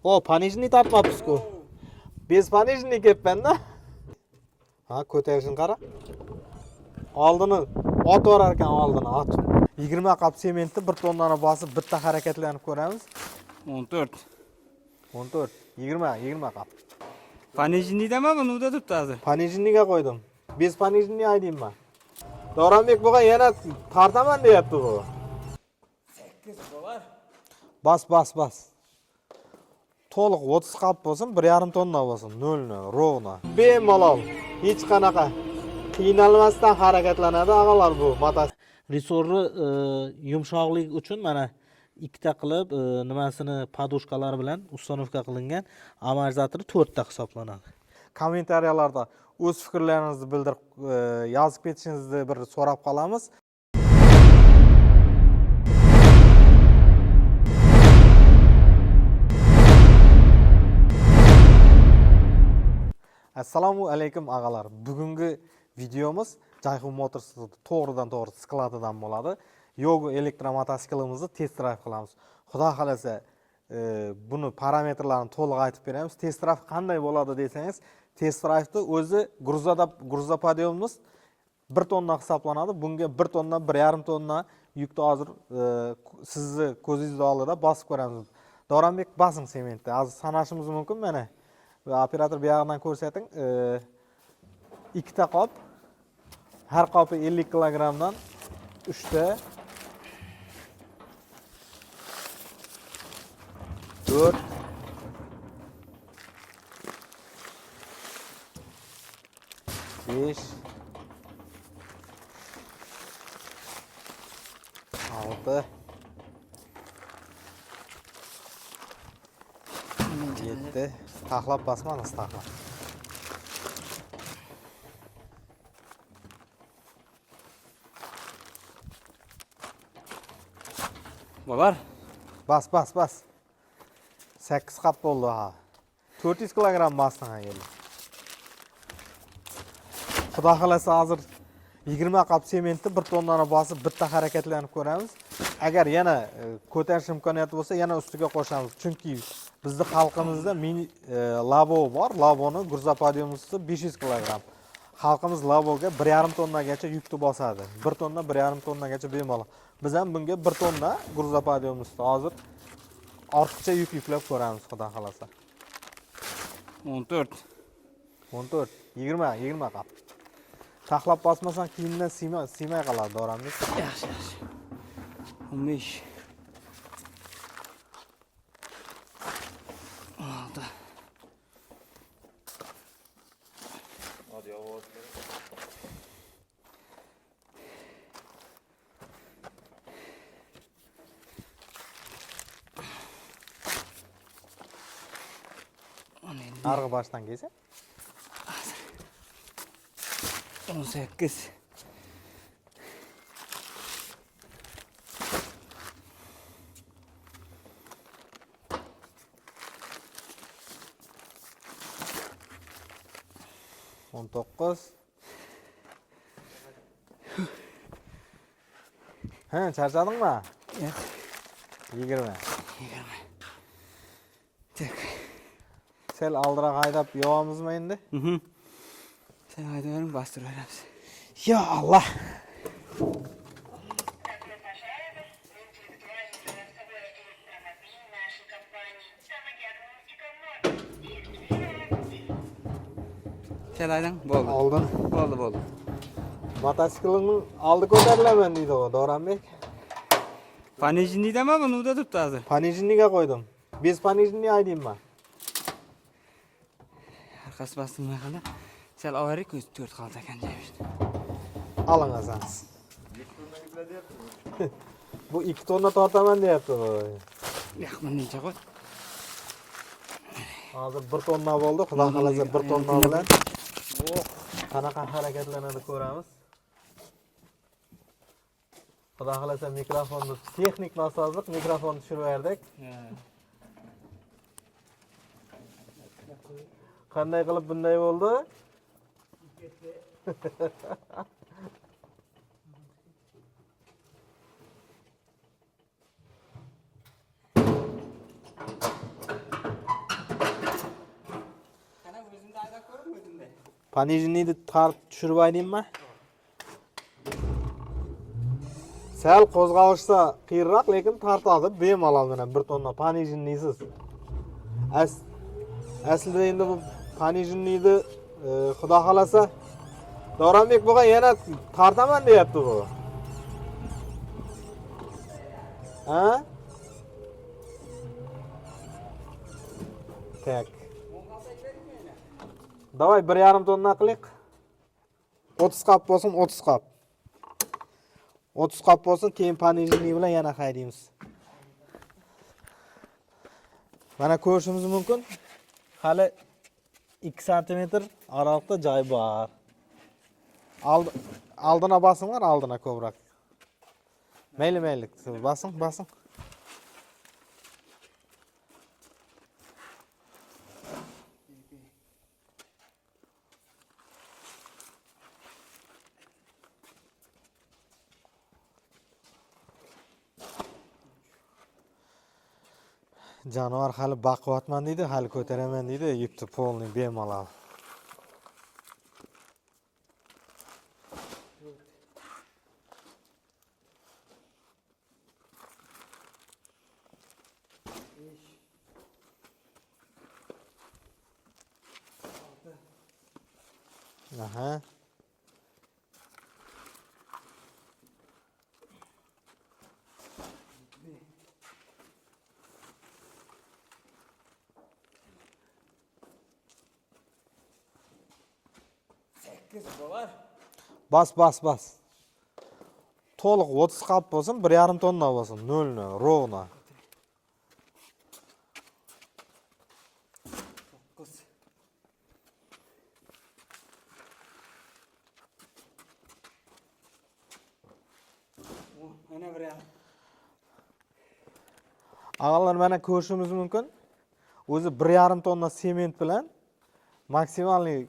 O panijni topmabsiz-ku. Bez panijni kepman-da. Ha, ko'tarishini qara. Oldini otib orar ekan, oldini otib. 20 qop sementni 1 tonnani bosib bitta harakatlanib ko'ramiz. 14. 14, 20 qop. Panijnidami buni da turibdi hozir. Panijniga qo'ydim. Bez panijni aytayman. Davronbek bo'lgan yana tartaman deyapti bu. 8 bo'lar. Bas. To'liq 30 qop bo'lsin, 1,5 tonna bo'lsin, 0 rovna. Bemalol, hech qanaqa qiynalmasdan harakatlanadi og'alar bu motosikl. Resorni yumshoqlik uchun mana ikkita qilib nimasini podushkalari bilan ustanovka qilingan, amortizatori 4 ta hisoblanadi. Kommentariyalarda o'z fikrlaringizni bildirib yozib ketishingizni bir so'rab qolamiz. Assalomu alaykum og'alar. Bugungi videomiz Jayhun Motors to'g'ridan-to'g'ri skladidan bo'ladi. Yogo elektromototsiklimizni test drive qilamiz. Xudo xolasa buni parametrlarini to'liq aytib beramiz. Test drive qanday bo'ladi desangiz, test drive'ni o'zi gruzopodiyomimiz 1 tonna hisoblanadi. Bunga 1 tonna, 1,5 tonna yukni hozir sizni ko'zingiz oldida bosib ko'ramiz. Davronbek basing sementni. Hozir sanashimiz mumkin mana. Operator bu yoqdan ko'rsating. 2 ta qop. Har qopi 50 kilogramdan 3 ta 4 5 6 7 taxlab basmangiz taxlab. Bo'lar. Bas. 8 qop bo'ldi ha. 400 kilogram basding ha endi. Xudo xolasa hozir 20 qop sementni 1 tonnani bosib bitta harakatlanib ko'ramiz. Agar yana ko'tarish imkoniyati bo'lsa, yana ustiga qo'shamiz. Chunki bizning xalqimizda mini labo bor. Laboni gruzopodiyomimizda 500 kilogram. Xalqimiz laboga 1,5 tonnagacha yukni bosadi. 1 tonna, 1,5 tonnagacha bemalol. Biz ham bunga 1 tonna gruzopodiyomimizda hozir ortiqcha yuk yuklab ko'ramiz, xudo xolasa. 14. 20 qop. Taxlab bosmasan kiyimdan siymay qoladi Davronbek. Yaxshi. 15. 6. Hadi ovoz ber. Arg'i boshdan kelsa 18. 19. Ha, charchadingmi? Yo'q. 20. Tak. Sel aldiroq haydab yovamizmi endi? Sen haydavering, bostirib beramiz. Ya Allah. Sen haydang, bo'ldi. Oldin. Bo'ldi. Motosiklimning oldi ko'tarilaman deydi u Davronbek. Panijnidami buni da turibdi hozir. Panijniga qo'ydim. Bez panijni aytayman. Arkasi bostimay qoldi. Sal ovarik 4 qoldi ekan deymiz. Aling azangiz. Bu 2 tonna tortaman deyapti bu. Yo'q, necha qo'y? Hozir 1 tonna bo'ldi. Xudo xolasa 1 tonna bilan qanaqa harakatlanadi ko'ramiz. Xudo xolasa mikrofonni texnik nosozlik, mikrofonni tushirib berdik. Qanday qilib bunday bo'ldi? Panijniyni tartib tushirib aytaymi? Sal qo'zg'alishsa qiyinroq, lekin tartadi bemalol mana 1 tonna panijniysiz. Aslida endi bu panijniyni xudo xolasa Davronbek bo'lgan yana tartaman deyapti bu. Ha? Tak. Davay 1,5 tonna qilik. 30 qop bo'lsin, 30 qop. 30 qop bo'lsin, keyin panijniy bilan yana haydaymiz. Mana ko'rishimiz mumkin. Hali 2 sm aralıqda joy bor. Aldına basınlar, aldına ko'proq. Mayli, basın. Jonivar hali baqiyotman deydi, hali ko'taraman deydi, yukni polni bemalol. Aha. Bas. To'liq 30 qop bo'lsin, 1,5 tonna bo'lsin, 0 ровно. Ağalar mana ko'rishimiz mumkin. O'zi 1,5 tonna sement bilan maksimalniy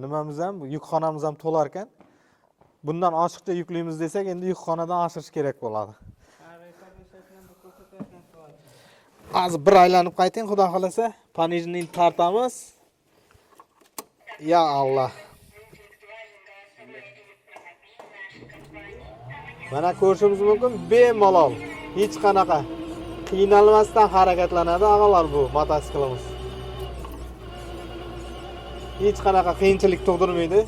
nimamiz ham, yukxonamiz ham to'lar ekan. Bundan oshiqcha yuklaymiz desak, endi yukxonadan oshirish kerak bo'ladi. Hozir bir aylanib qayting, xudo xolasa, panijniy tartamiz. Ya Allah. Mana ko'rishimiz mumkin, bemalol, hech qanaqa qiynalmasdan harakatlanadi ağalar bu mototsiklimiz. Hech qanaqa qiyinchilik tug'dirmaydi.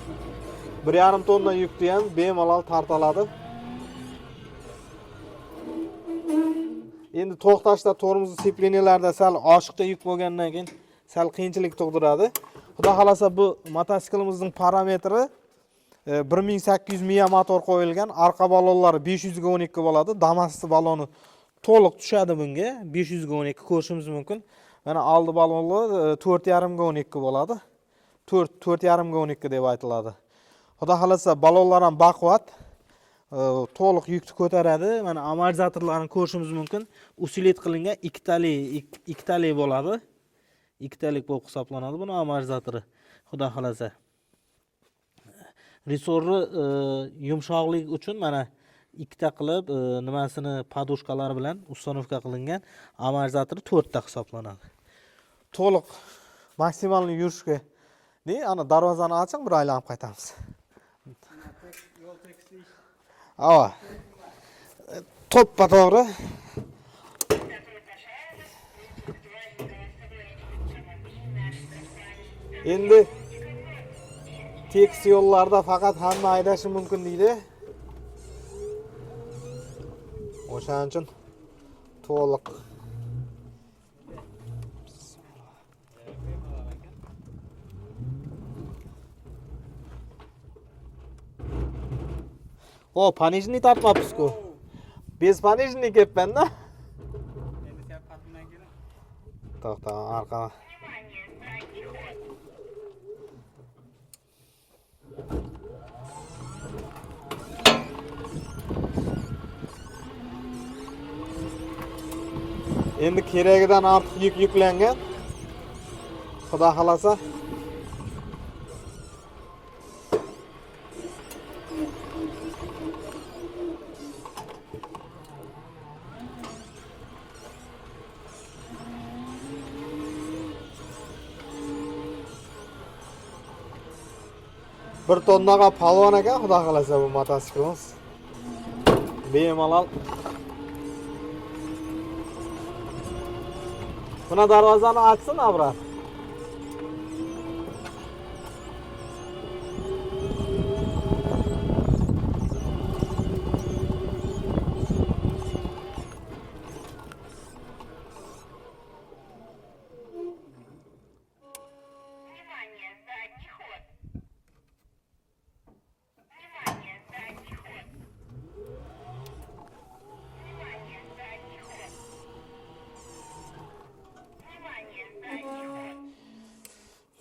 1,5 tonna yukni ham bemalol tartaladi. Endi to'xtashda tormoz siplinyalarda sal oshiqcha yuk bo'lgandan keyin sal qiyinchilik tug'diradi. Xudo xolasa bu motosiklimizning parametri 1800 miya motor qo'yilgan, arqa balonlari 500 ga 12 bo'ladi. Damas'ni baloni to'liq tushadi bunga. 500 ga 12 ko'rishimiz mumkin. Mana oldi balonlar 4,5 ga 12 bo'ladi. 4,5 ga 12 deb aytiladi. Xudo xolasa balonlar ham baquvvat, to'liq yukni ko'taradi. Mana amortizatorlarni ko'rishimiz mumkin. Usilet qilingan ikkitalik bo'ladi. Ikkitalik bo'lib hisoblanadi buni amortizatori. Xudo xolasa. Resorni yumshoqlik uchun mana ikkita qilib nimasini podushkalar bilan uстановка qilingan amortizatori 4 ta hisoblanadi. To'liq maksimalni yurishga ana darvozani oching, bir aylanib qaytamiz. Ava. To'ppa-to'g'ri. Endi tekis yo'llarda faqat hamma haydashi mumkin deydi. O'shaning uchun to'liq O, panijniy tartmabsiz-ku. Bez panijniy kepman-da. Endi sen patimdan kelin. To'xta, arqa. Endi keragidan ortiq yuk yuklangan. Xudo xolasa 1 tonnaga palvon ekan, xudo xolasa bu mototsiklimiz. Bemalol. Buna darvozani ochsin, Abrar.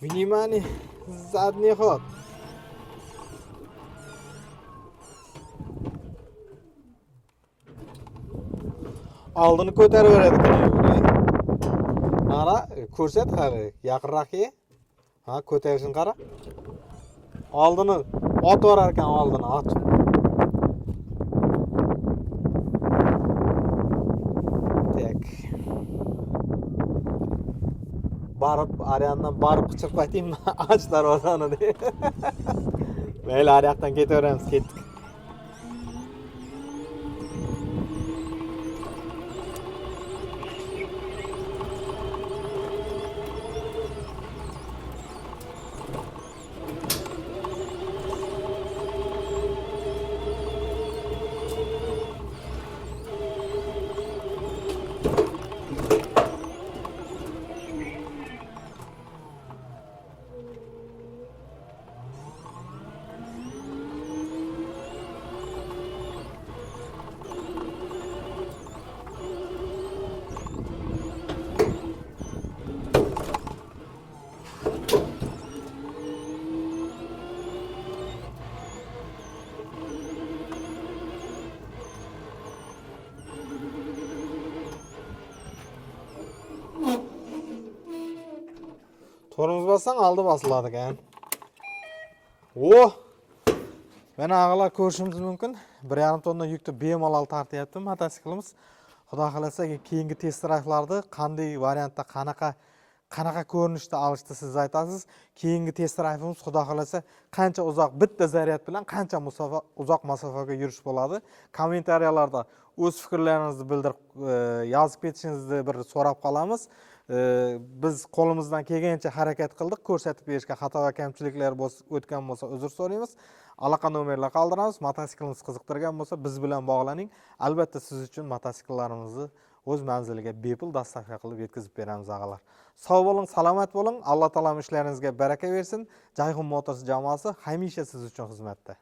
Внимание, задний ход. Oldini ko'tarib beradi ekan. Mana ko'rsat qara, yaqinroq ke. Ha, ko'tarishini qara. Oldini otib orar ekan, oldini otib. Tak. Barib, Ariyandan barib qichirib qaytaymi? Ach darvozani de. Mayli, Ariyoqdan ketaveramiz, ketdik. Tormoz bassang aldı basıladi ekan. Oh! Mana ağalar ko'rishimiz mumkin. 1,5 tonna yukni bemalol tortyapti mototsiklimiz. Xudo xolasa keyingi test drive'larda qanday variantda qanaqa ko'rinishda olishni siz aytasiz. Keyingi test drive'imiz xudo xolasa qancha uzoq bitta zaryad bilan qancha uzoq masofaga yurish bo'ladi. Kommentariyalarda o'z fikrlaringizni bildirib yozib ketishingizni bir so'rab qolamiz. Biz qo'limizdan kelgancha harakat qildik, ko'rsatib berishga xato va kamchiliklar o'tgan bo'lsa uzr so'raymiz. Aloqa nomerlar qoldiramiz. Mototsiklimiz qiziqtirgan bo'lsa biz bilan bog'laning. Albatta siz uchun mototsikllarimizni o'z manziliga bepul dostavka qilib yetkazib beramiz og'alar. Sog' bo'ling, salomat bo'ling. Alloh taolo ishlaringizga baraka bersin. Jayhun Motors jamoasi hamisha siz uchun xizmatda.